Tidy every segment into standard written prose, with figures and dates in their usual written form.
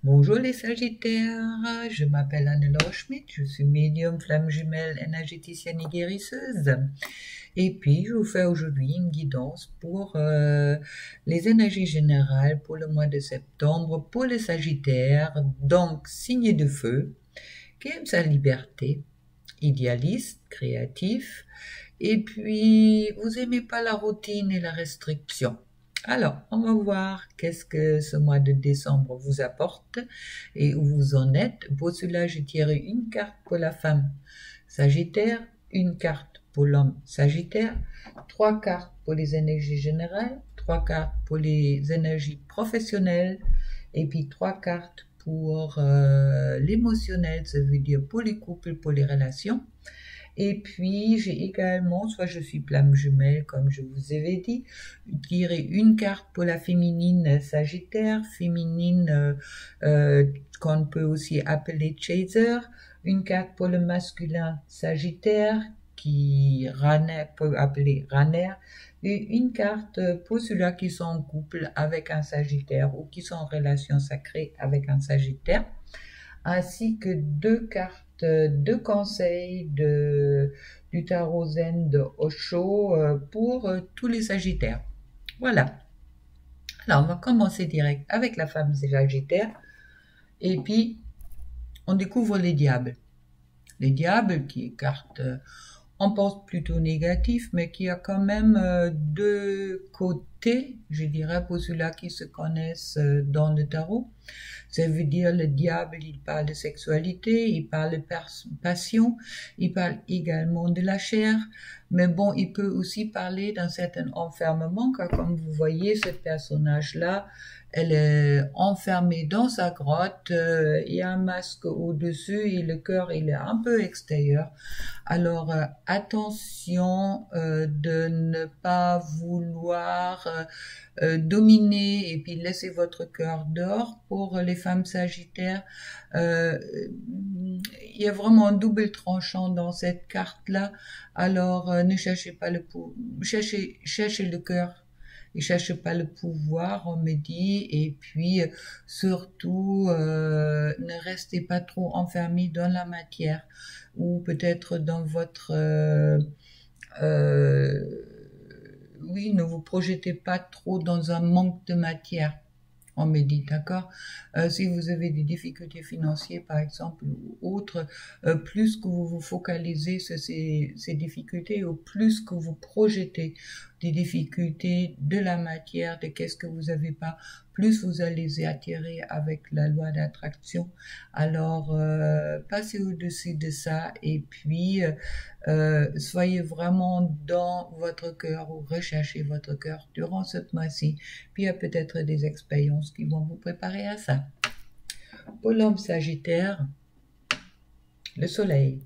Bonjour les Sagittaires, je m'appelle Anne-Laure Schmidt, je suis médium, flamme jumelle, énergéticienne et guérisseuse. Et puis, je vous fais aujourd'hui une guidance pour les énergies générales pour le mois de septembre pour les Sagittaires, donc signé de feu, qui aime sa liberté, idéaliste, créatif, et puis vous aimez pas la routine et la restriction. Alors, on va voir qu'est-ce que ce mois de décembre vous apporte et où vous en êtes. Pour cela, j'ai tiré une carte pour la femme Sagittaire, une carte pour l'homme Sagittaire, 3 cartes pour les énergies générales, 3 cartes pour les énergies professionnelles et puis 3 cartes pour l'émotionnel, ça veut dire pour les couples, pour les relations. Et puis, j'ai également, soit je suis flamme jumelle, comme je vous avais dit, tiré une carte pour la féminine Sagittaire, féminine qu'on peut aussi appeler chaser, une carte pour le masculin Sagittaire, qui peut appeler runner, et une carte pour ceux-là qui sont en couple avec un Sagittaire ou qui sont en relation sacrée avec un Sagittaire, ainsi que 2 cartes de conseils du tarot zen de Osho pour tous les Sagittaires. Voilà. Alors, on va commencer direct avec la femme Sagittaire. Et puis, on découvre les diables. Les diables, qui est carte, on pense plutôt négatif, mais qui a quand même 2 côtés, je dirais, pour ceux-là qui se connaissent dans le tarot. Ça veut dire le diable, il parle de sexualité, il parle de passion, il parle également de la chair, mais bon, il peut aussi parler d'un certain enfermement, car comme vous voyez, ce personnage-là, elle est enfermée dans sa grotte, il y a un masque au-dessus et le cœur, il est un peu extérieur. Alors, attention de ne pas vouloir dominer et puis laisser votre cœur dehors. Pour les femmes Sagittaires, il y a vraiment un double tranchant dans cette carte-là. Alors, ne cherchez pas cherchez le cœur. Et cherche pas le pouvoir, on me dit, et puis surtout ne restez pas trop enfermés dans la matière ou peut-être dans votre oui, ne vous projetez pas trop dans un manque de matière. On me dit, d'accord. Si vous avez des difficultés financières, par exemple, ou autres, plus que vous vous focalisez sur ces difficultés, ou plus que vous projetez des difficultés de la matière, de qu'est-ce que vous avez pas, plus vous allez les attirer avec la loi d'attraction. Alors, passez au-dessus de ça et puis soyez vraiment dans votre cœur ou recherchez votre cœur durant ce mois-ci. Puis il y a peut-être des expériences qui vont vous préparer à ça. Pour l'homme Sagittaire, le soleil.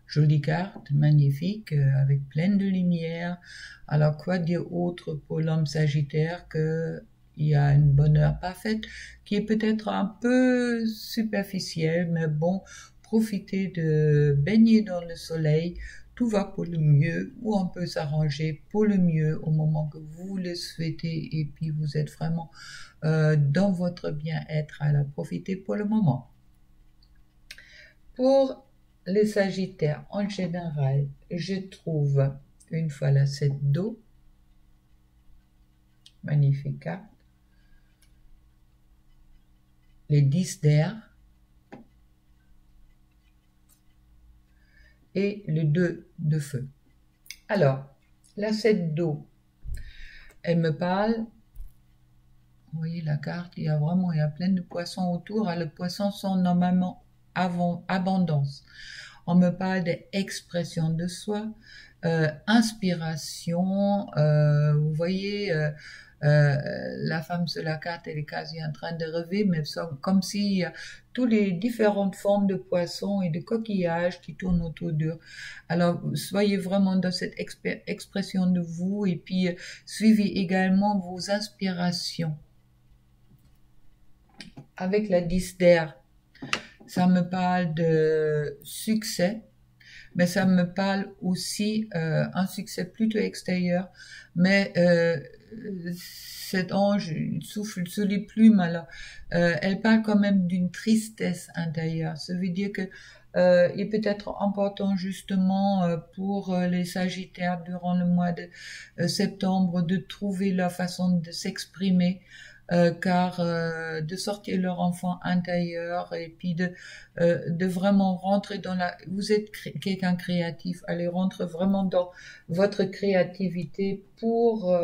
Jolie carte, magnifique, avec pleine de lumière. Alors, quoi dire autre pour l'homme Sagittaire que il y a une bonheur parfaite qui est peut-être un peu superficielle, mais bon, profitez de baigner dans le soleil. Tout va pour le mieux, ou on peut s'arranger pour le mieux au moment que vous le souhaitez, et puis vous êtes vraiment dans votre bien-être. Alors, profitez pour le moment. Pour les Sagittaires, en général, je trouve une fois la 7 d'eau, magnifique carte, les 10 d'air et le 2 de feu. Alors, la 7 d'eau, elle me parle, vous voyez la carte, il y a plein de poissons autour. Les poissons sont normalement abondance. On me parle d'expression de soi, inspiration, vous voyez, la femme sur la carte, elle est quasi en train de rêver, mais comme si toutes les différentes formes de poissons et de coquillages qui tournent autour d'eux. Alors, soyez vraiment dans cette expression de vous et puis suivez également vos inspirations. Avec la 10 d'air, ça me parle de succès, mais ça me parle aussi un succès plutôt extérieur, mais cet ange souffle sur les plumes, alors elle parle quand même d'une tristesse intérieure. Ça veut dire que il peut être important justement pour les Sagittaires durant le mois de septembre de trouver leur façon de s'exprimer, car de sortir leur enfant intérieur et puis de vraiment rentrer dans la... Vous êtes quelqu'un créatif, allez rentrer vraiment dans votre créativité pour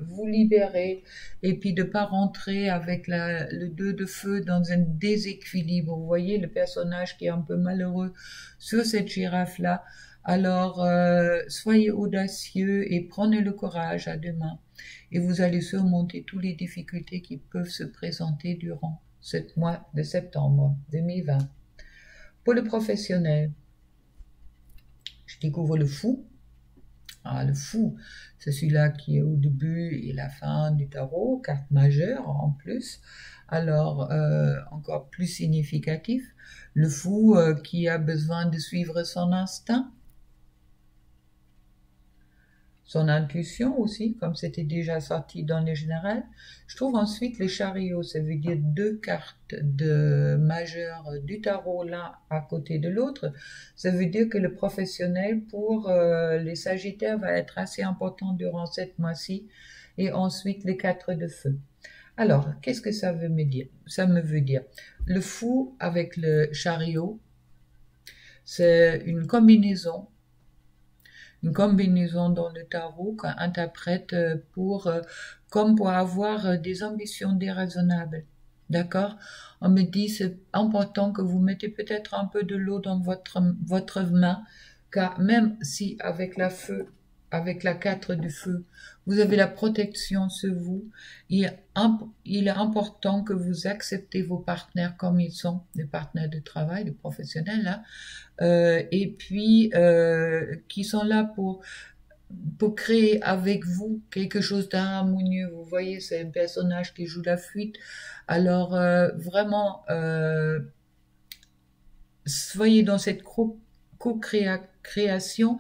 vous libérer et puis de pas rentrer avec le 2 de feu dans un déséquilibre. Vous voyez le personnage qui est un peu malheureux sur cette girafe-là. Alors, soyez audacieux et prenez le courage à deux mains. Et vous allez surmonter toutes les difficultés qui peuvent se présenter durant ce mois de septembre 2020. Pour le professionnel, je découvre le fou. Ah, le fou, c'est celui-là qui est au début et la fin du tarot, carte majeure en plus. Alors, encore plus significatif, le fou qui a besoin de suivre son instinct, son intuition aussi, comme c'était déjà sorti dans les générales. Je trouve ensuite les chariots, ça veut dire 2 cartes de majeures du tarot l'un à côté de l'autre. Ça veut dire que le professionnel pour les Sagittaires va être assez important durant cette mois-ci. Et ensuite les 4 de feu. Alors, qu'est-ce que ça veut me dire? Ça me veut dire le fou avec le chariot, c'est une combinaison dans le tarot qu'on interprète comme pour avoir des ambitions déraisonnables. D'accord? On me dit c'est important que vous mettez peut-être un peu de l'eau dans votre main, car même si avec la 4 du feu, vous avez la protection sur vous, il est important que vous acceptez vos partenaires comme ils sont, les partenaires de travail, les professionnels là, et puis qui sont là pour créer avec vous quelque chose d'harmonieux. Vous voyez, c'est un personnage qui joue la fuite. Alors vraiment, soyez dans cette co-création.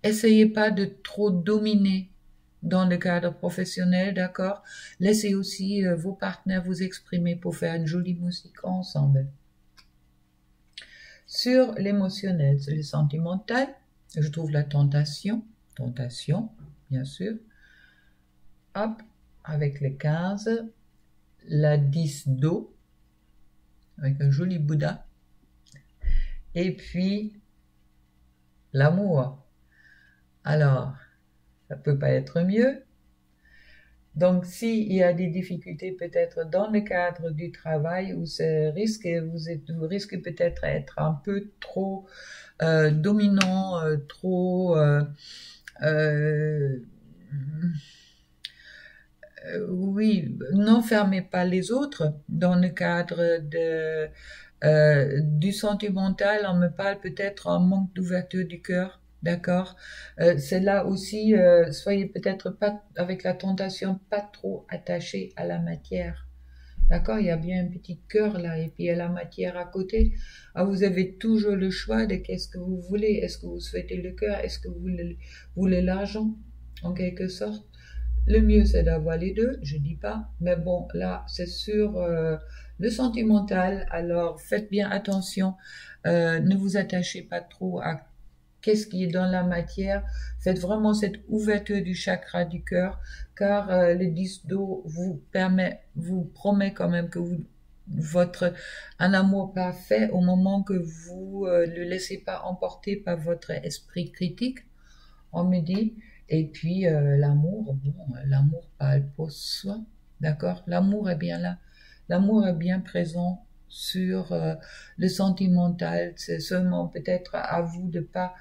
Essayez pas de trop dominer dans le cadre professionnel, d'accord? Laissez aussi vos partenaires vous exprimer pour faire une jolie musique ensemble. Sur l'émotionnel, c'est le sentimental. Je trouve la tentation, bien sûr. Hop, avec les 15, la 10 d'eau, avec un joli Bouddha. Et puis, l'amour. Alors, ça peut pas être mieux. Donc, s'il y a des difficultés peut-être dans le cadre du travail où vous risquez peut-être être un peu trop dominant, oui, n'enfermez pas les autres. Dans le cadre du sentimental, on me parle peut-être un manque d'ouverture du cœur. D'accord? C'est là aussi, soyez peut-être pas, avec la tentation, pas trop attaché à la matière. D'accord? Il y a bien un petit cœur là, et puis il y a la matière à côté. Alors, vous avez toujours le choix de qu'est-ce que vous voulez. Est-ce que vous souhaitez le cœur? Est-ce que vous voulez l'argent? En quelque sorte. Le mieux, c'est d'avoir les deux, je dis pas. Mais bon, là, c'est sur le sentimental. Alors, faites bien attention. Ne vous attachez pas trop à qu'est-ce qui est dans la matière. Faites vraiment cette ouverture du chakra du cœur, car le 10 d'eau vous promet quand même que un amour parfait au moment que vous ne le laissez pas emporter par votre esprit critique, on me dit. Et puis l'amour, l'amour parle pour soi, d'accord? L'amour est bien là, l'amour est bien présent sur le sentimental. C'est seulement peut-être à vous de pas,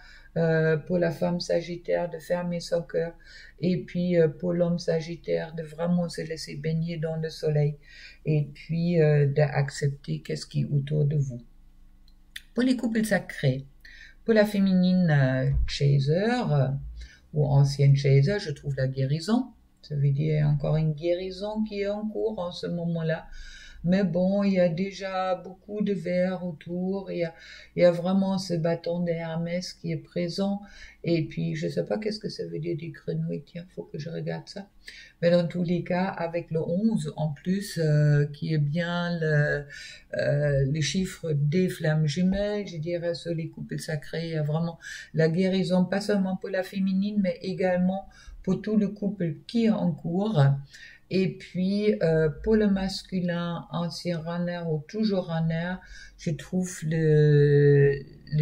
pour la femme sagittaire, de fermer son cœur, et puis pour l'homme sagittaire, de vraiment se laisser baigner dans le soleil, et puis d'accepter qu'est-ce qui est autour de vous. Pour les couples sacrés, pour la féminine chaser, ou ancienne chaser, je trouve la guérison. Ça veut dire encore une guérison qui est en cours en ce moment-là. Mais bon, il y a déjà beaucoup de verre autour. Il y a vraiment ce bâton d'Hermès qui est présent. Et puis, je sais pas qu'est-ce que ça veut dire des grenouilles. Tiens, faut que je regarde ça. Mais dans tous les cas, avec le 11 en plus, qui est bien les chiffres des flammes jumelles, je dirais sur les couples sacrés, il y a vraiment la guérison, pas seulement pour la féminine, mais également pour tout le couple qui est en cours. Et puis, pour le masculin, ancien runner ou toujours runner, je trouve le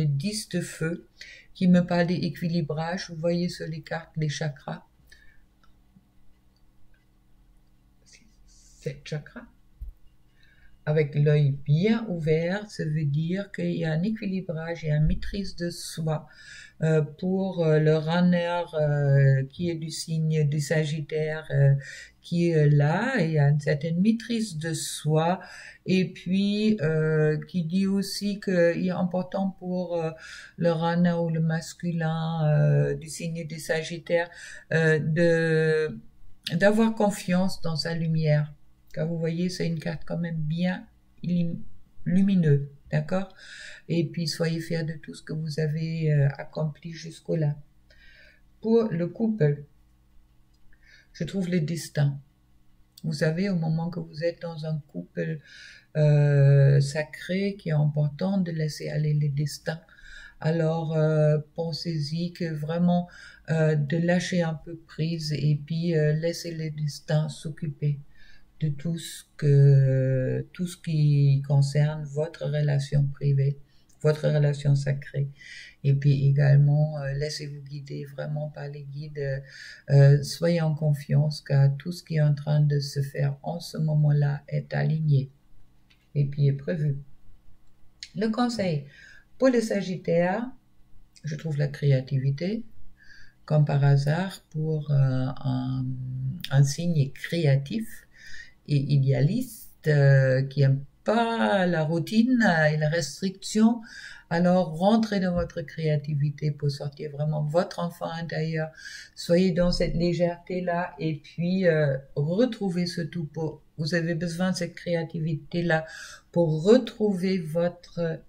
10 de feu qui me parle d'équilibrage. Vous voyez sur les cartes les chakras. 7 chakras. Avec l'œil bien ouvert, ça veut dire qu'il y a un équilibrage et une maîtrise de soi. Pour le runner qui est du signe du Sagittaire qui est là, il y a une certaine maîtrise de soi, et puis qui dit aussi qu'il est important pour le runner ou le masculin du signe du Sagittaire d'avoir confiance dans sa lumière. Car vous voyez, c'est une carte quand même bien lumineuse, d'accord? Et puis, soyez fiers de tout ce que vous avez accompli jusqu'au-là. Pour le couple, je trouve le destin. Vous savez, au moment que vous êtes dans un couple sacré, qui est important de laisser aller les destins. Alors, pensez-y que vraiment de lâcher un peu prise et puis laisser les destins s'occuper de tout ce qui concerne votre relation privée, votre relation sacrée. Et puis également, laissez-vous guider vraiment par les guides. Soyez en confiance car tout ce qui est en train de se faire en ce moment-là est aligné et puis est prévu. Le conseil pour les Sagittaires, je trouve la créativité, comme par hasard, pour un signe créatif et idéaliste qui n'aime pas la routine et la restriction. Alors rentrez dans votre créativité pour sortir vraiment votre enfant intérieur. Soyez dans cette légèreté-là et puis retrouvez ce tout. Vous avez besoin de cette créativité-là pour retrouver votre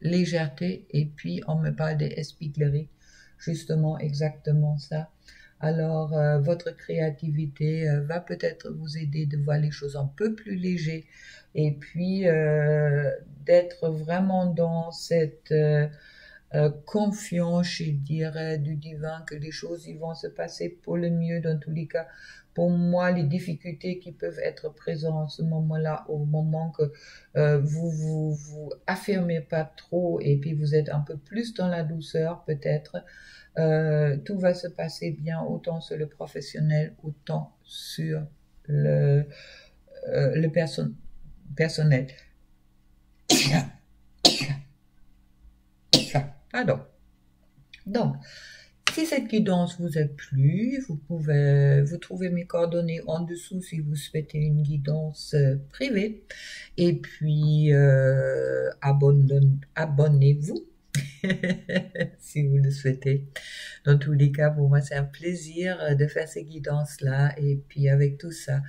légèreté. Et puis on me parle des espiègleries, justement exactement ça. Alors, votre créativité va peut-être vous aider de voir les choses un peu plus légères et puis d'être vraiment dans cette confiance, je dirais, du divin, que les choses ils vont se passer pour le mieux dans tous les cas. Pour moi, les difficultés qui peuvent être présentes en ce moment-là, au moment que vous affirmez pas trop et puis vous êtes un peu plus dans la douceur peut-être, tout va se passer bien, autant sur le professionnel, autant sur le personnel. Pardon. Donc, si cette guidance vous a plu, vous trouvez mes coordonnées en dessous si vous souhaitez une guidance privée. Et puis, abonnez-vous si vous le souhaitez. Dans tous les cas, pour moi, c'est un plaisir de faire ces guidances-là. Et puis, avec tout ça,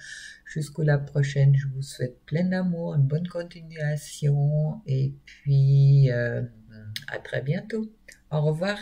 jusqu'à la prochaine, je vous souhaite plein d'amour, une bonne continuation. Et puis, à très bientôt. Au revoir.